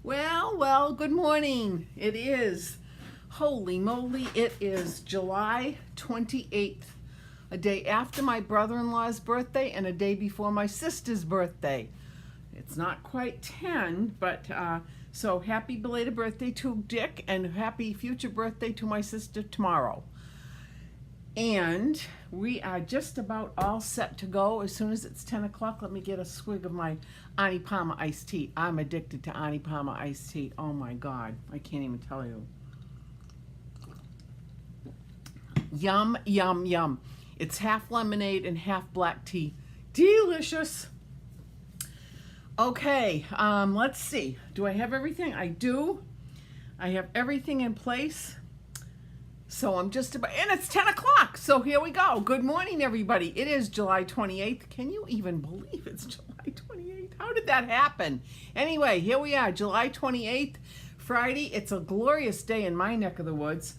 Well, good morning. It is, holy moly, it is July 28th, a day after my brother-in-law's birthday and a day before my sister's birthday. It's not quite 10, but so happy belated birthday to Dick and happy future birthday to my sister tomorrow. And we are just about all set to go. As soon as it's 10 o'clock, let me get a swig of my Ani Palma iced tea. I'm addicted to Ani Palma iced tea. Oh my God, I can't even tell you. Yum, yum, yum. It's half lemonade and half black tea. Delicious. Okay, let's see. Do I have everything? I do. I have everything in place. So I'm just about, and it's 10 o'clock. So here we go. Good morning, everybody. It is July 28th. Can you even believe it's July 28th? How did that happen? Anyway, here we are, July 28th, Friday. It's a glorious day in my neck of the woods.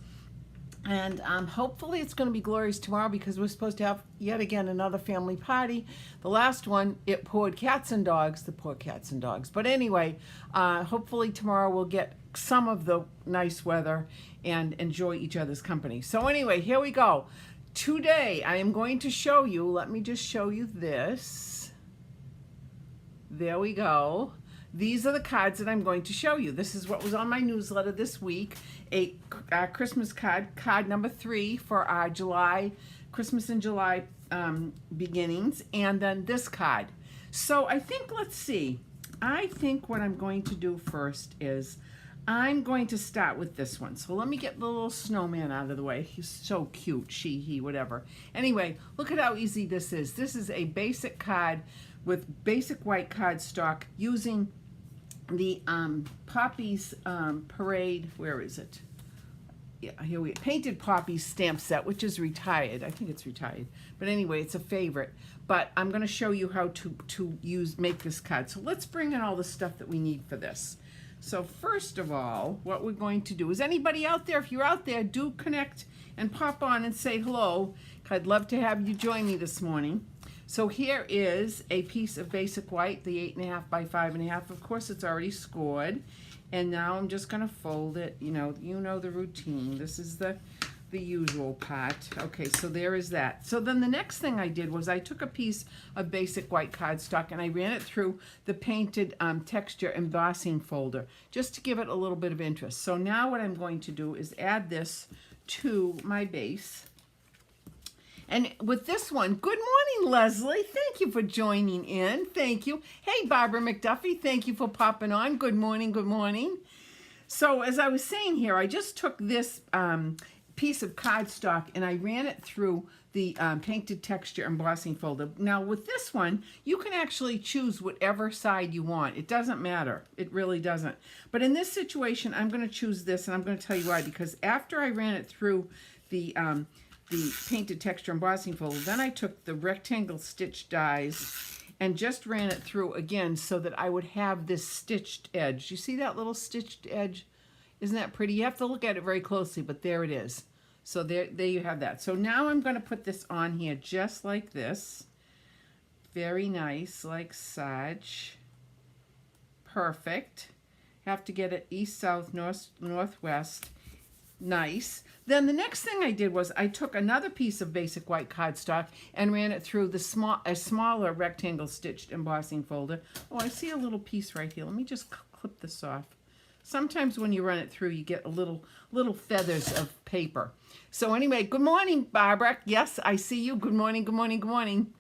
And hopefully it's going to be glorious tomorrow because we're supposed to have yet again another family party. The last one, it poured cats and dogs, the poor cats and dogs. But anyway, hopefully tomorrow we'll get some of the nice weather and enjoy each other's company. So anyway, here we go. Today I am going to show you, let me just show you this. There we go. These are the cards that I'm going to show you. This is what was on my newsletter this week. A Christmas card number 3 for our July, Christmas in July beginnings, and then this card. So I think, let's see. I think what I'm going to do first is I'm going to start with this one. So let me get the little snowman out of the way. He's so cute, she, he, whatever. Anyway, look at how easy this is. This is a basic card with basic white cardstock using the Poppies Parade, where is it? Yeah, here we Painted Poppies stamp set, which is retired. I think it's retired. But anyway, it's a favorite. But I'm going to show you how to make this card. So let's bring in all the stuff that we need for this. So first of all, what we're going to do is, anybody out there, if you're out there, do connect and pop on and say hello. I'd love to have you join me this morning. So here is a piece of basic white, the 8.5 by 5.5. Of course, it's already scored. And now I'm just going to fold it. You know the routine. This is the usual part. Okay, so there is that. So then the next thing I did was I took a piece of basic white cardstock and I ran it through the painted texture embossing folder just to give it a little bit of interest. So now what I'm going to do is add this to my base. And with this one, good morning, Leslie. Thank you for joining in. Thank you. Hey, Barbara McDuffie, thank you for popping on. Good morning, good morning. So as I was saying here, I just took this piece of cardstock and I ran it through the painted texture embossing folder. Now with this one, you can actually choose whatever side you want. It doesn't matter. It really doesn't. But in this situation, I'm going to choose this, and I'm going to tell you why. Because after I ran it through the painted texture embossing folder, then I took the rectangle stitch dies and just ran it through again so that I would have this stitched edge. You see that little stitched edge? Isn't that pretty? You have to look at it very closely, but there it is. So there you have that. So now I'm going to put this on here just like this. Very nice, like such. Perfect. Have to get it east, south, north, northwest. Nice. Then the next thing I did was I took another piece of basic white cardstock and ran it through a smaller rectangle stitched embossing folder. Oh, I see a little piece right here. Let me just clip this off. Sometimes when you run it through, you get a little feathers of paper. So anyway, good morning, Barbara. Yes, I see you. Good morning, good morning, good morning.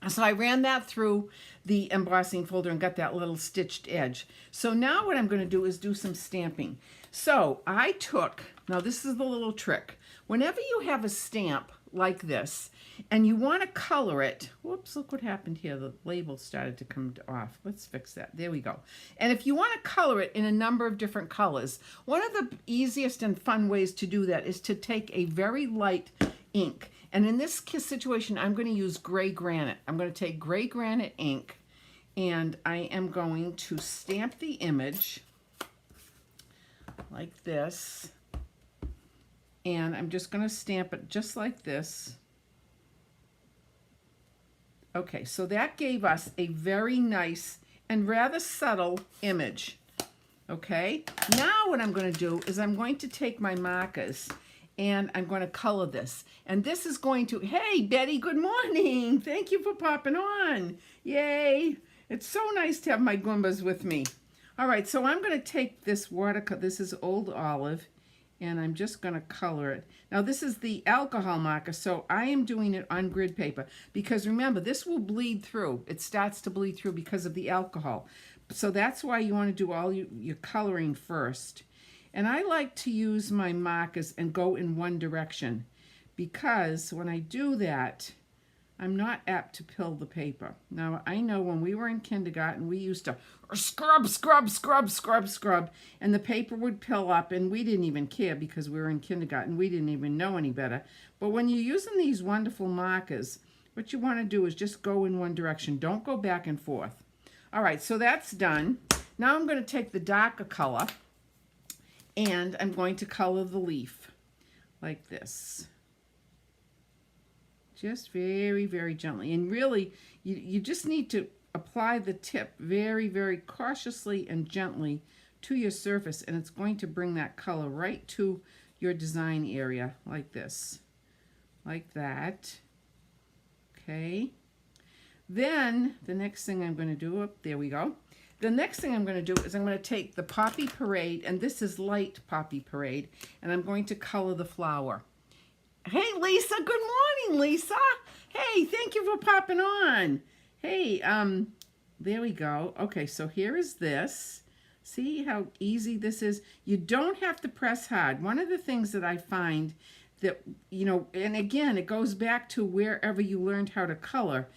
So I ran that through the embossing folder and got that little stitched edge. So now what I'm going to do is do some stamping. So I took, now this is the little trick. Whenever you have a stamp like this and you want to color it, whoops, look what happened here. The label started to come off. Let's fix that. There we go. And if you want to color it in a number of different colors, one of the easiest and fun ways to do that is to take a very light ink. And in this situation, I'm going to use gray granite. I'm going to take gray granite ink and I am going to stamp the image like this. And I'm just going to stamp it just like this. Okay, so that gave us a very nice and rather subtle image. Okay, now what I'm going to do is I'm going to take my markers and I'm going to color this. And this is going to, hey, Betty, good morning. Thank you for popping on. Yay. It's so nice to have my Goombas with me. All right, so I'm going to take this watercolor. This is Old Olive, and I'm just going to color it. Now, this is the alcohol marker, so I am doing it on grid paper because remember, this will bleed through. It starts to bleed through because of the alcohol. So that's why you want to do all your coloring first. And I like to use my markers and go in one direction because when I do that, I'm not apt to pill the paper. Now, I know when we were in kindergarten, we used to scrub, scrub, scrub, scrub, scrub, and the paper would pill up, and we didn't even care because we were in kindergarten. We didn't even know any better. But when you're using these wonderful markers, what you want to do is just go in one direction. Don't go back and forth. All right, so that's done. Now I'm going to take the darker color, and I'm going to color the leaf like this. Just very, very gently. And really, you just need to apply the tip very, very cautiously and gently to your surface, and it's going to bring that color right to your design area like this, like that. Okay. Then the next thing I'm going to do, there we go. The next thing I'm going to do is I'm going to take the Poppy Parade, and this is light Poppy Parade, and I'm going to color the flower. Hey, Lisa. Good morning, Lisa. Hey, thank you for popping on. Hey, there we go. Okay, so here is this. See how easy this is? You don't have to press hard. One of the things that I find that, you know, and again, it goes back to wherever you learned how to color.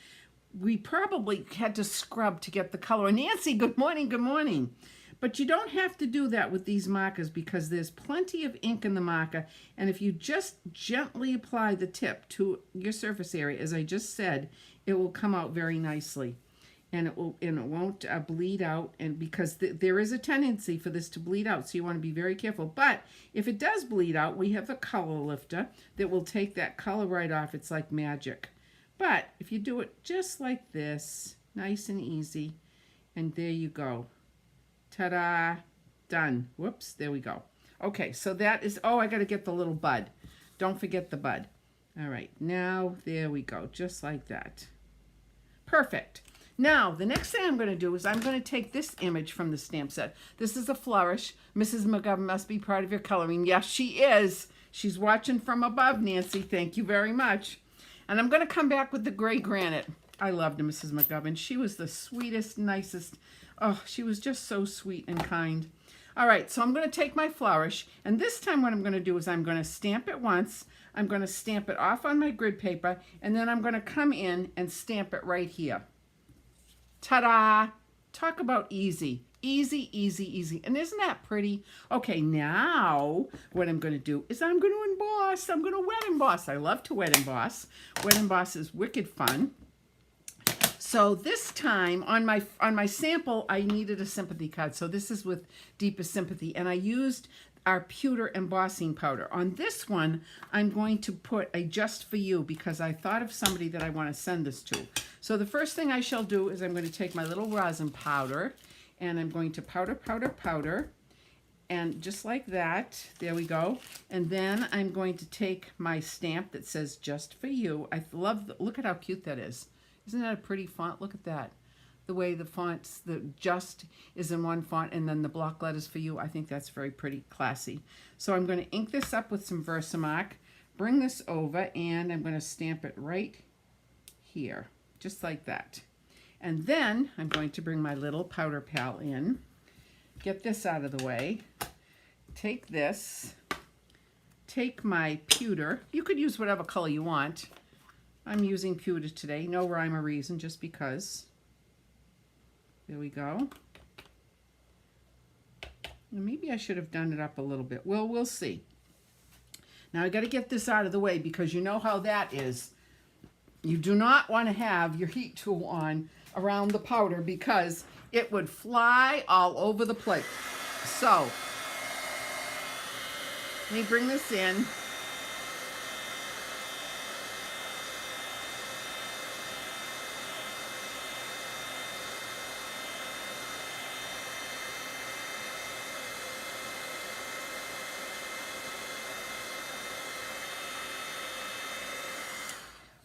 We probably had to scrub to get the color. Nancy, good morning, good morning. But you don't have to do that with these markers because there's plenty of ink in the marker. And if you just gently apply the tip to your surface area, as I just said, it will come out very nicely. And it won't bleed out. And because there is a tendency for this to bleed out, so you want to be very careful. But if it does bleed out, we have the color lifter that will take that color right off. It's like magic. But if you do it just like this, nice and easy, and there you go. Ta-da, done. Whoops, there we go. Okay, so that is, oh, I got to get the little bud. Don't forget the bud. All right, now there we go, just like that. Perfect. Now, the next thing I'm going to do is I'm going to take this image from the stamp set. This is a flourish. Mrs. McGovern must be proud of your coloring. Yes, she is. She's watching from above, Nancy. Thank you very much. And I'm going to come back with the gray granite. I loved Mrs. McGovern. She was the sweetest, nicest. Oh, she was just so sweet and kind. All right, so I'm going to take my flourish, and this time what I'm going to do is I'm going to stamp it once. I'm going to stamp it off on my grid paper, and then I'm going to come in and stamp it right here. Ta-da! Talk about easy. Easy, easy, easy. And isn't that pretty? Okay, now what I'm going to do is I'm going to emboss. I'm going to wet emboss. I love to wet emboss. Wet emboss is wicked fun. So this time on my sample, I needed a sympathy card. So this is with Deepest Sympathy, and I used our pewter embossing powder. On this one, I'm going to put a Just For You because I thought of somebody that I want to send this to. So the first thing I shall do is I'm going to take my little rosin powder, and I'm going to powder, powder, powder, and just like that, there we go. And then I'm going to take my stamp that says Just For You. I love, look at how cute that is. Isn't that a pretty font? Look at that. The way the fonts, the Just is in one font and then the block letters For You. I think that's very pretty, classy. So I'm going to ink this up with some Versamark, bring this over, and I'm going to stamp it right here, just like that. And then I'm going to bring my little powder pal in, get this out of the way, take this, take my pewter. You could use whatever color you want. I'm using pewter today, no rhyme or reason, just because. There we go. And maybe I should have done it up a little bit. Well, we'll see. Now I got to get this out of the way because you know how that is. You do not want to have your heat tool on around the powder because it would fly all over the place. So, let me bring this in.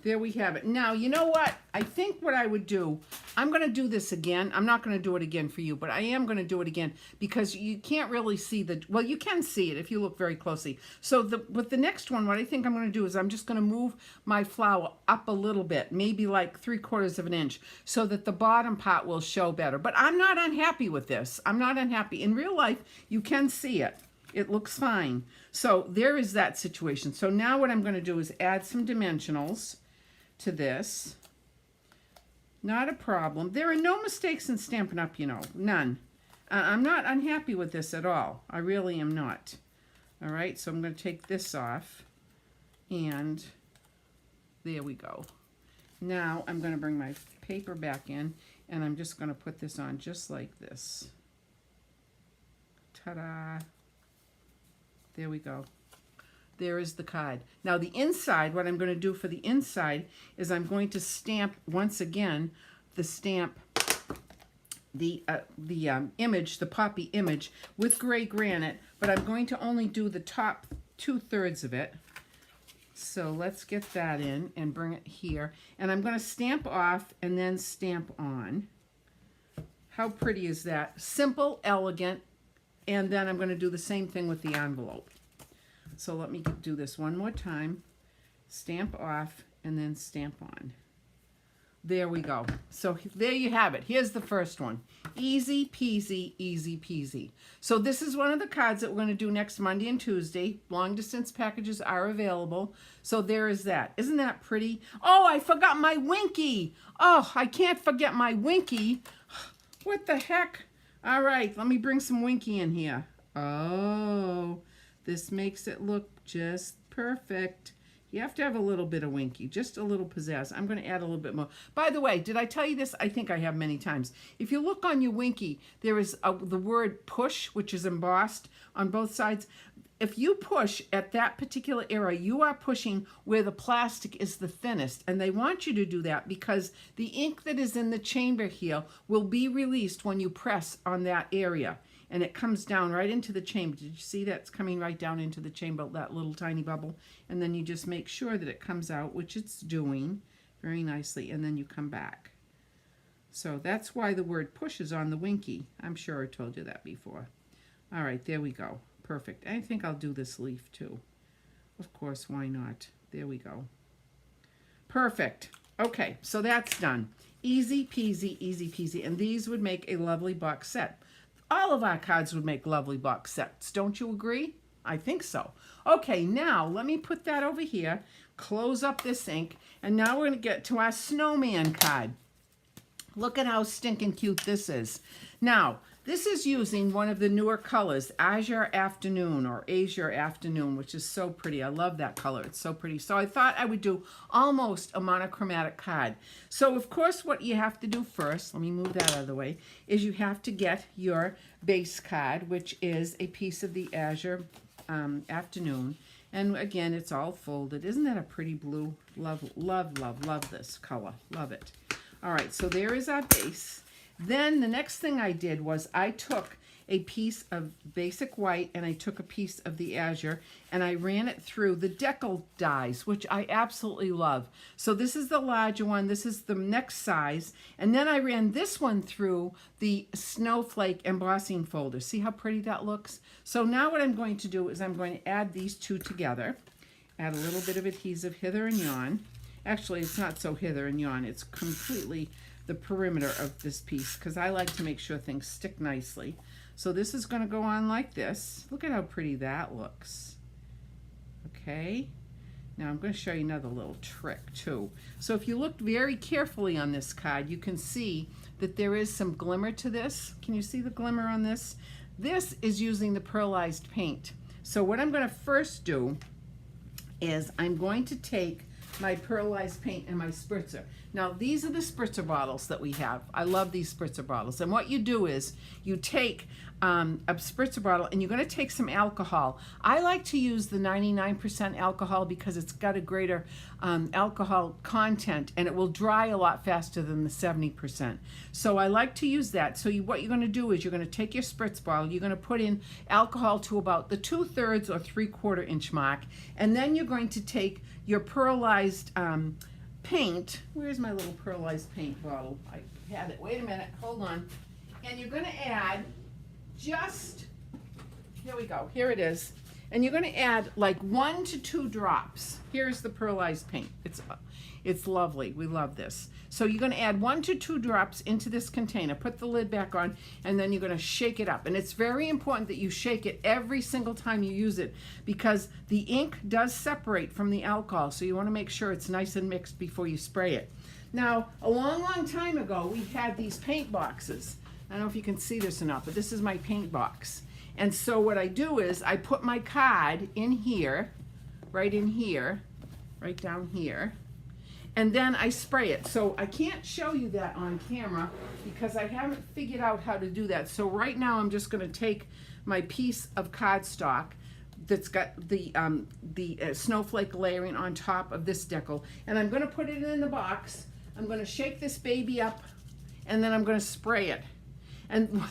There we have it. Now, you know what? I think what I would do, I'm going to do this again. I'm not going to do it again for you, but I am going to do it again because you can't really see the, well, you can see it if you look very closely. So with the next one, what I think I'm going to do is I'm just going to move my flower up a little bit, maybe like 3/4 of an inch, so that the bottom part will show better. But I'm not unhappy with this. I'm not unhappy. In real life, you can see it. It looks fine. So there is that situation. So now what I'm going to do is add some dimensionals to this. Not a problem. There are no mistakes in Stampin' Up, you know, none. I'm not unhappy with this at all. I really am not. All right, so I'm going to take this off, and there we go. Now I'm going to bring my paper back in, and I'm just going to put this on just like this. Ta-da! There we go. There is the card. Now the inside, what I'm going to do for the inside is I'm going to stamp once again the image, the poppy image with gray granite, but I'm going to only do the top 2/3 of it. So let's get that in and bring it here. And I'm going to stamp off and then stamp on. How pretty is that? Simple, elegant, and then I'm going to do the same thing with the envelope. So let me do this one more time. Stamp off and then stamp on. There we go. So there you have it. Here's the first one. Easy peasy, easy peasy. So this is one of the cards that we're going to do next Monday and Tuesday. Long distance packages are available. So there is that. Isn't that pretty? Oh, I forgot my Winky. Oh, I can't forget my Winky. What the heck? All right, let me bring some Winky in here. Oh, this makes it look just perfect. You have to have a little bit of Winky, just a little pizzazz. I'm going to add a little bit more. By the way, did I tell you this? I think I have many times. If you look on your Winky, there is the word push, which is embossed on both sides. If you push at that particular area, you are pushing where the plastic is the thinnest. And they want you to do that because the ink that is in the chamber here will be released when you press on that area. And it comes down right into the chamber. Did you see that? It's coming right down into the chamber, that little tiny bubble. And then you just make sure that it comes out, which it's doing very nicely. And then you come back. So that's why the word push is on the Winky. I'm sure I told you that before. All right, there we go. Perfect. I think I'll do this leaf too. Of course, why not? There we go. Perfect. Okay, so that's done. Easy peasy, easy peasy. And these would make a lovely box set. All of our cards would make lovely box sets. Don't you agree? I think so. Okay, now let me put that over here, close up this ink, and now we're going to get to our snowman card. Look at how stinking cute this is. Now, this is using one of the newer colors, Azure Afternoon or Azure Afternoon, which is so pretty. I love that color. It's so pretty. So I thought I would do almost a monochromatic card. So, of course, what you have to do first, let me move that out of the way, is you have to get your base card, which is a piece of the Azure Afternoon. And again, it's all folded. Isn't that a pretty blue? Love, love, love, love this color. Love it. All right, so there is our base. Then the next thing I did was I took a piece of basic white and I took a piece of the Azure and I ran it through the decal dies, which I absolutely love. So this is the larger one, this is the next size, and then I ran this one through the snowflake embossing folder. See how pretty that looks? So now what I'm going to do is I'm going to add these two together, add a little bit of adhesive hither and yon. Actually, it's not so hither and yon, it's completely the perimeter of this piece because I like to make sure things stick nicely. So this is going to go on like this. Look at how pretty that looks. Okay. Now I'm going to show you another little trick too. So if you look very carefully on this card, you can see that there is some glimmer to this. Can you see the glimmer on this? This is using the pearlized paint. So what I'm going to first do is I'm going to take my pearlized paint and my spritzer. Now these are the spritzer bottles that we have. I love these spritzer bottles. And what you do is you take a spritzer bottle and you're going to take some alcohol. I like to use the 99% alcohol because it's got a greater alcohol content and it will dry a lot faster than the 70%. So I like to use that. So what you're going to do is you're going to take your spritz bottle, you're going to put in alcohol to about the 2/3 or 3/4 inch mark, and then you're going to take your pearlized paint. Where's my little pearlized paint bottle? I had it. Wait a minute. Hold on. And you're going to add just, here we go. Here it is. And you're going to add like 1 to 2 drops. Here's the pearlized paint. It's lovely. We love this. So you're going to add 1 to 2 drops into this container. Put the lid back on, and then you're going to shake it up. And it's very important that you shake it every single time you use it, because the ink does separate from the alcohol. So you want to make sure it's nice and mixed before you spray it. Now, a long, long time ago, we had these paint boxes. I don't know if you can see this or not, but this is my paint box. And so what I do is I put my card in here, right down here, and then I spray it. So I can't show you that on camera because I haven't figured out how to do that. So right now I'm just going to take my piece of cardstock that's got the snowflake layering on top of this decal, and I'm going to put it in the box. I'm going to shake this baby up, and then I'm going to spray it. And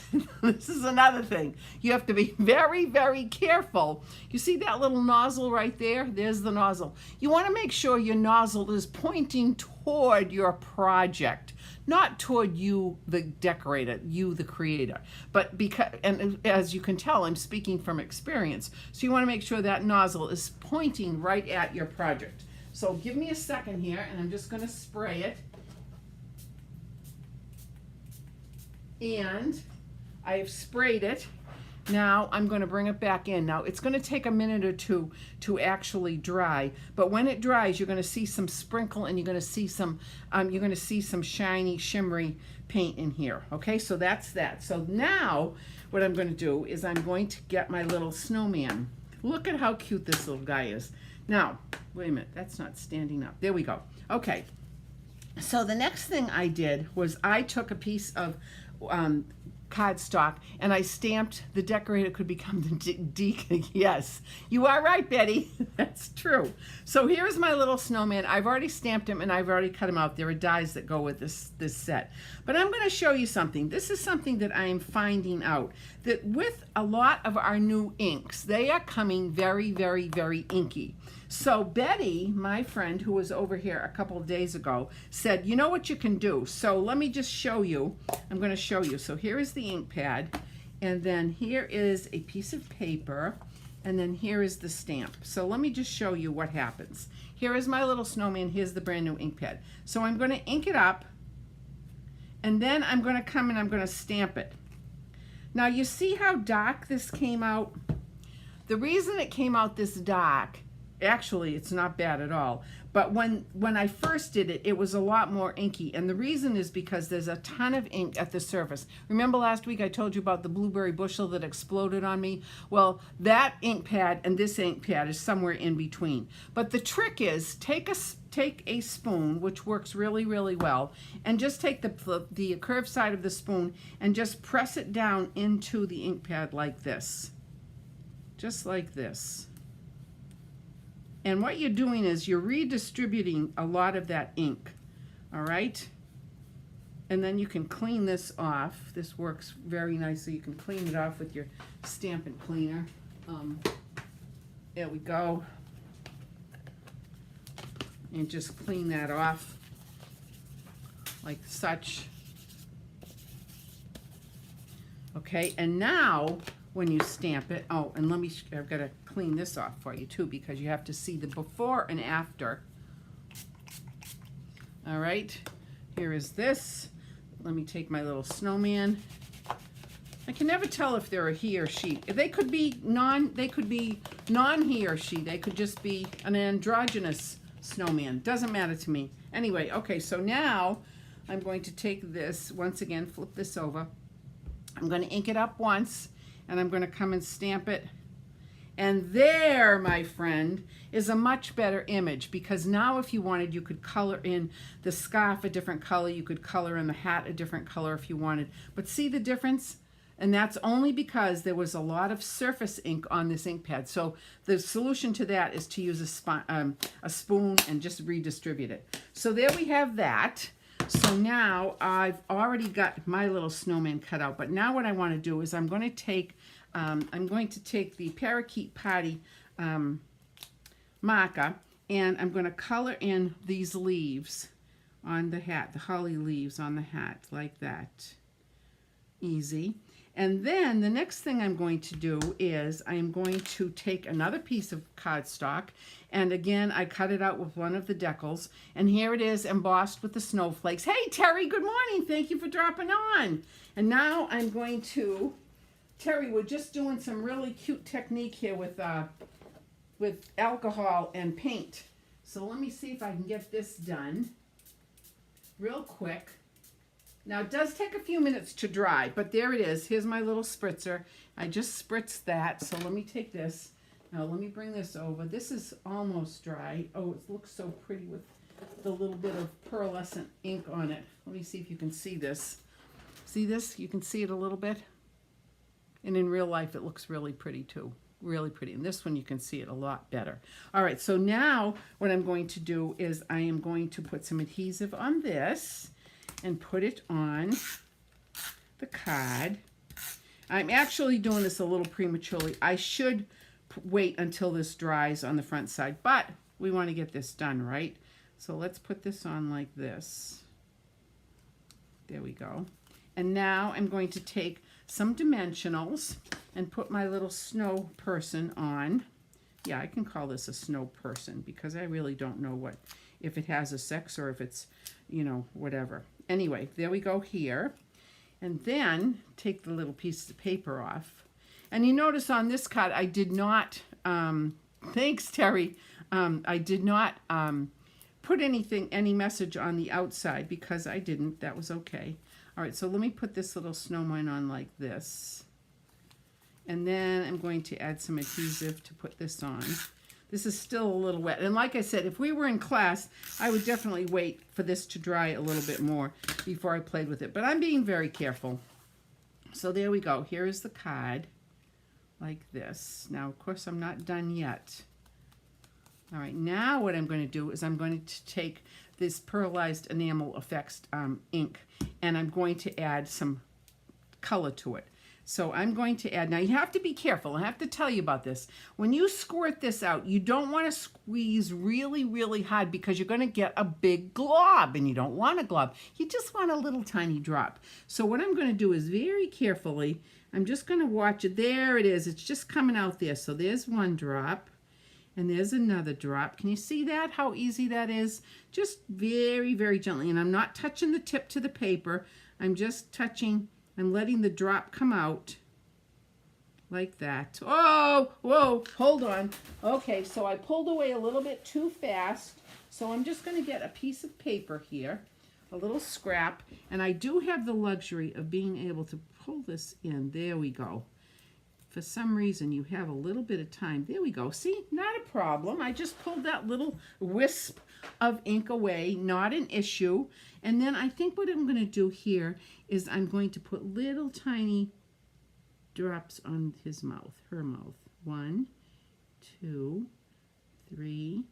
this is another thing. You have to be very, very careful. You see that little nozzle right there? There's the nozzle. You want to make sure your nozzle is pointing toward your project, not toward you, the decorator, you, the creator. But because, and as you can tell, I'm speaking from experience. So you want to make sure that nozzle is pointing right at your project. So give me a second here, and I'm just going to spray it. And I have sprayed it. Now I'm going to bring it back in. Now it's going to take a minute or two to actually dry, but when it dries, you're going to see some sprinkle, and you're going to see some shiny, shimmery paint in here. Okay, so that's that. So now what I'm going to do is I'm going to get my little snowman. Look at how cute this little guy is. Now, wait a minute, that's not standing up. There we go. Okay. So the next thing I did was I took a piece of cardstock, and I stamped "The decorator could become the deacon." Yes, you are right, Betty. That's true. So here's my little snowman. I've already stamped him, and I've already cut him out. There are dies that go with this set. But I'm going to show you something. This is something that I am finding out, that with a lot of our new inks, they are coming very, very, very inky. So Betty, my friend who was over here a couple of days ago, said, you know what you can do? So let me just show you. I'm going to show you. So here is the ink pad, and then here is a piece of paper, and then here is the stamp. So let me just show you what happens. Here is my little snowman. Here's the brand new ink pad. So I'm going to ink it up, and then I'm going to come and I'm going to stamp it. Now you see how dark this came out? The reason it came out this dark, actually, it's not bad at all. But when I first did it, it was a lot more inky. And the reason is because there's a ton of ink at the surface. Remember last week I told you about the blueberry bushel that exploded on me? Well, that ink pad and this ink pad is somewhere in between. But the trick is take a spoon, which works really, really well, and just take the curved side of the spoon and just press it down into the ink pad like this. Just like this. And what you're doing is you're redistributing a lot of that ink, all right? And then you can clean this off. This works very nicely. You can clean it off with your Stampin' Cleaner. There we go. And just clean that off like such. Okay, and now when you stamp it, oh, and I've got to clean this off for you too, because you have to see the before and after. All right, here is this. Let me take my little snowman. I can never tell if they're a he or she. They could be non he or she. They could just be an androgynous snowman. Doesn't matter to me. Anyway, okay, so now I'm going to take this, once again, flip this over. I'm going to ink it up once, and I'm going to come and stamp it. And there, my friend, is a much better image, because now if you wanted, you could color in the scarf a different color. You could color in the hat a different color if you wanted. But see the difference? And that's only because there was a lot of surface ink on this ink pad. So the solution to that is to use a spoon and just redistribute it. So there we have that. So now I've already got my little snowman cut out, but now what I want to do is I'm going to take the Parakeet Party marker, And I'm going to color in these leaves on the hat, the holly leaves on the hat, like that. Easy. And then the next thing I'm going to do is I am going to take another piece of cardstock, and again I cut it out with one of the decals, and here it is embossed with the snowflakes. Hey Terry, good morning. Thank you for dropping on. And now I'm going to, Terry, we're just doing some really cute technique here with alcohol and paint. So let me see if I can get this done real quick. Now, it does take a few minutes to dry, but there it is. Here's my little spritzer. I just spritzed that, so let me take this. Now, let me bring this over. This is almost dry. Oh, it looks so pretty with the little bit of pearlescent ink on it. Let me see if you can see this. See this? You can see it a little bit. And in real life, it looks really pretty, too. Really pretty. And this one, you can see it a lot better. All right, so now what I'm going to do is I am going to put some adhesive on this and put it on the card. I'm actually doing this a little prematurely. I should wait until this dries on the front side, but we want to get this done, right? So let's put this on like this. There we go. And now I'm going to take some dimensionals and put my little snow person on. Yeah, I can call this a snow person because I really don't know if it has a sex or if it's, you know, whatever. Anyway, there we go here. And then take the little piece of paper off. And you notice on this card, I did not, thanks Terry, I did not put any message on the outside because I didn't. That was okay. All right, so let me put this little snowman on like this. And then I'm going to add some adhesive to put this on. This is still a little wet. And like I said, if we were in class, I would definitely wait for this to dry a little bit more before I played with it. But I'm being very careful. So there we go. Here is the card, like this. Now, of course, I'm not done yet. All right, now what I'm going to do is I'm going to take this Pearlized Enamel Effects ink, and I'm going to add some color to it. So I'm going to add, now you have to be careful, I have to tell you about this. When you squirt this out, you don't want to squeeze really, really hard because you're going to get a big glob, and you don't want a glob. You just want a little tiny drop. So what I'm going to do is very carefully, I'm just going to watch it. There it is. It's just coming out there. So there's one drop, and there's another drop. Can you see that, how easy that is? Just very, very gently, and I'm not touching the tip to the paper. I'm just touching, I'm letting the drop come out like that. Oh, whoa, hold on. Okay, so I pulled away a little bit too fast. So I'm just going to get a piece of paper here, a little scrap, and I do have the luxury of being able to pull this in. There we go. For some reason, you have a little bit of time. There we go. See, not a problem. I just pulled that little wisp of ink away, not an issue. And then I think what I'm going to do here is I'm going to put little tiny drops on his mouth, her mouth. 1, 2, 3,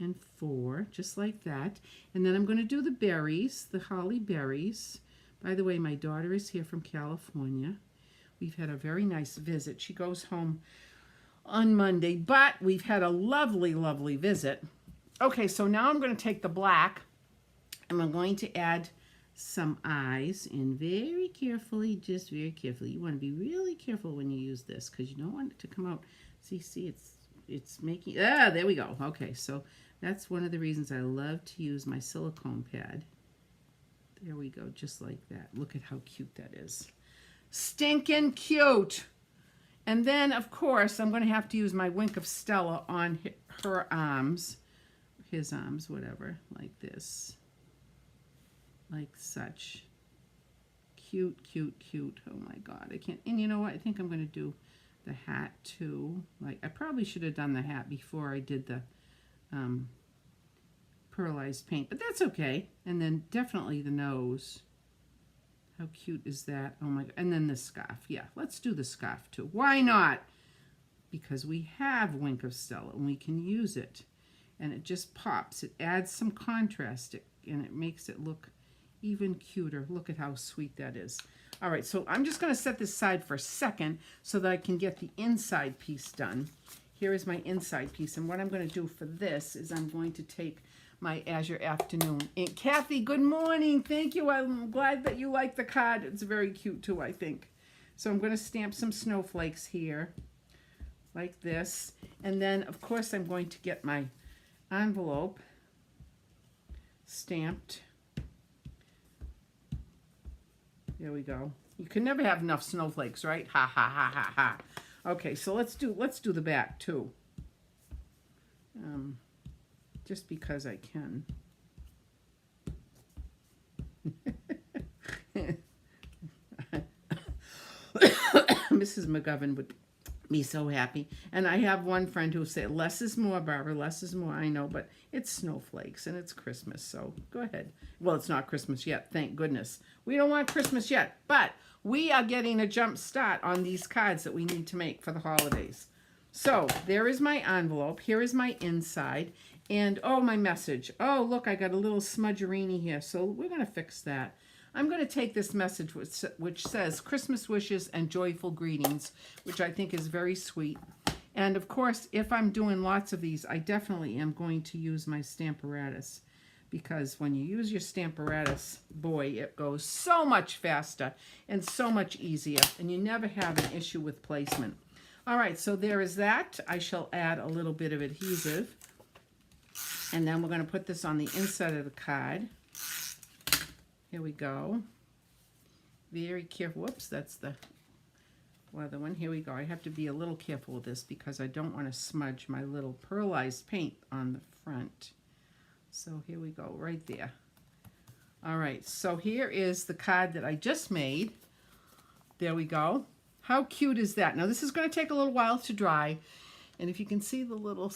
and 4, just like that. And then I'm going to do the berries, the holly berries. By the way, my daughter is here from California. We've had a very nice visit. She goes home on Monday, but we've had a lovely, lovely visit. Okay, so now I'm going to take the black, and I'm going to add some eyes in very carefully, just very carefully. You want to be really careful when you use this because you don't want it to come out. See, it's making, there we go. Okay, so that's one of the reasons I love to use my silicone pad. There we go, just like that. Look at how cute that is. Stinking cute. And then, of course, I'm going to have to use my Wink of Stella on her arms, his arms, whatever, like this, like such. Cute, cute, cute. Oh my God, I can't. And you know what? I think I'm going to do the hat too. Like, I probably should have done the hat before I did the pearlized paint, but that's okay. And then definitely the nose. How cute is that? Oh my God. And then the scarf. Yeah, let's do the scarf too. Why not? Because we have Wink of Stella and we can use it. And it just pops. It adds some contrast and it makes it look even cuter. Look at how sweet that is. All right, so I'm just going to set this aside for a second so that I can get the inside piece done. here is my inside piece. And what I'm going to do for this is I'm going to take my Azure Afternoon ink. Kathy, good morning. Thank you. I'm glad that you like the card. It's very cute too, I think. So I'm going to stamp some snowflakes here like this. And then, of course, I'm going to get my envelope stamped. There we go. You can never have enough snowflakes, right? Ha ha ha ha ha. Okay, so let's do the back too. Just because I can. Mrs. McGovern would be so happy. And I have one friend who said, less is more, Barbara, less is more. I know, but it's snowflakes and it's Christmas, so go ahead. Well, it's not Christmas yet, thank goodness. We don't want Christmas yet, but we are getting a jump start on these cards that we need to make for the holidays. So there is my envelope. Here is my inside. And, oh, my message. Oh, look, I got a little smudgerini here, so we're going to fix that. I'm going to take this message which says Christmas wishes and joyful greetings, which I think is very sweet. And, of course, if I'm doing lots of these, I definitely am going to use my Stamparatus, because when you use your Stamparatus, boy, it goes so much faster and so much easier, and you never have an issue with placement. All right, so there is that. I shall add a little bit of adhesive, and then we're going to put this on the inside of the card. Here we go. Very careful. Whoops, that's the other one. Here we go. I have to be a little careful with this because I don't want to smudge my little pearlized paint on the front. So here we go, right there. All right, so here is the card that I just made. There we go. How cute is that? Now this is going to take a little while to dry, and if you can see the little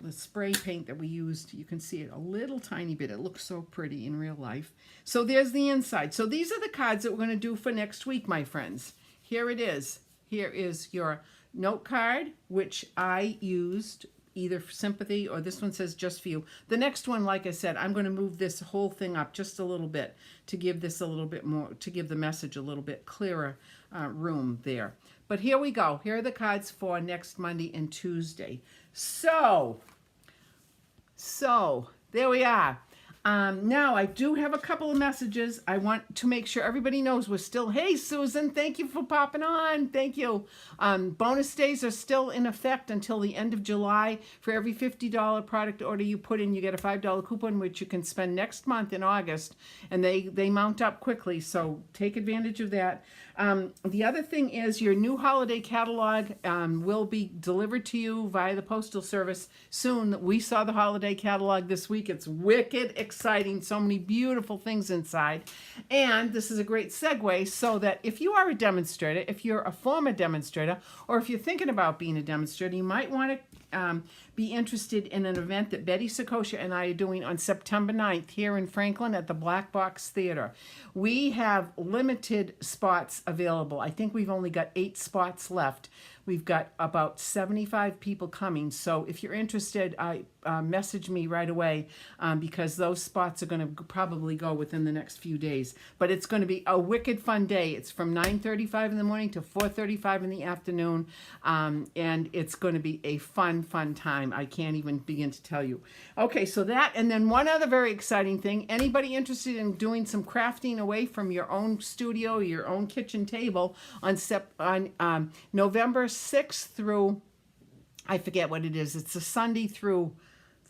the spray paint that we used, you can see it a little tiny bit. It looks so pretty in real life. So there's the inside. So these are the cards that we're going to do for next week, my friends. Here it is. Here is your note card, which I used either for sympathy, or this one says just for you. The next one, like I said, I'm going to move this whole thing up just a little bit to give this a little bit more, to give the message a little bit clearer room there. But here we go. Here are the cards for next Monday and Tuesday. So there we are. Now I do have a couple of messages. I want to make sure everybody knows we're still, hey Susan, thank you for popping on. Thank you. Bonus days are still in effect until the end of July. For every $50 product order you put in, you get a $5 coupon, which you can spend next month in August, and they mount up quickly, so take advantage of that. The other thing is your new holiday catalog will be delivered to you via the Postal Service soon. We saw the holiday catalog this week. It's wicked exciting. So many beautiful things inside. And this is a great segue so that if you are a demonstrator, if you're a former demonstrator, or if you're thinking about being a demonstrator, you might want to be interested in an event that Betty Sakosha and I are doing on September 9th here in Franklin at the Black Box Theater. We have limited spots available. I think we've only got 8 spots left. We've got about 75 people coming. So if you're interested, message me right away because those spots are going to probably go within the next few days. But it's going to be a wicked fun day. It's from 9:35 in the morning to 4:35 in the afternoon. And it's going to be a fun time. I can't even begin to tell you. Okay, so that, and then one other very exciting thing. Anybody interested in doing some crafting away from your own studio, your own kitchen table on November 6th through, I forget what it is. It's a Sunday through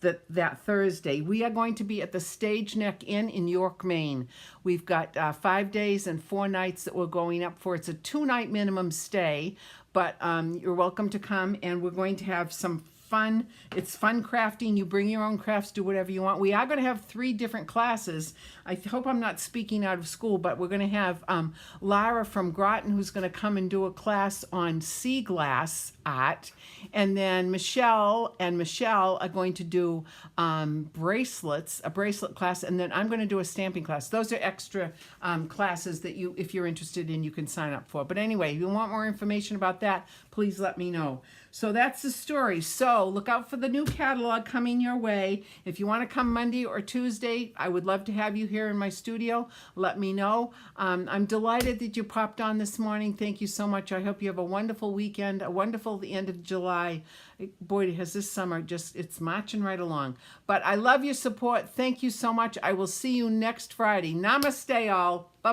that Thursday. We are going to be at the Stage Neck Inn in York, Maine. We've got 5 days and 4 nights that we're going up for. It's a 2-night minimum stay, but you're welcome to come, and we're going to have some fun. It's fun crafting. You bring your own crafts, do whatever you want. We are going to have 3 different classes. I hope I'm not speaking out of school, but we're going to have Lara from Groton, who's going to come and do a class on sea glass art, and then Michelle are going to do bracelets, a bracelet class, and then I'm going to do a stamping class. Those are extra classes that you, if you're interested in, you can sign up for. But anyway, if you want more information about that, please let me know. So that's the story. So So look out for the new catalog coming your way. If you want to come Monday or Tuesday, I would love to have you here in my studio. Let me know. I'm delighted that you popped on this morning. Thank you so much. I hope you have a wonderful weekend, a wonderful end of July. Boy, has this summer it's marching right along. But I love your support. Thank you so much. I will see you next Friday. Namaste, all. Bye-bye.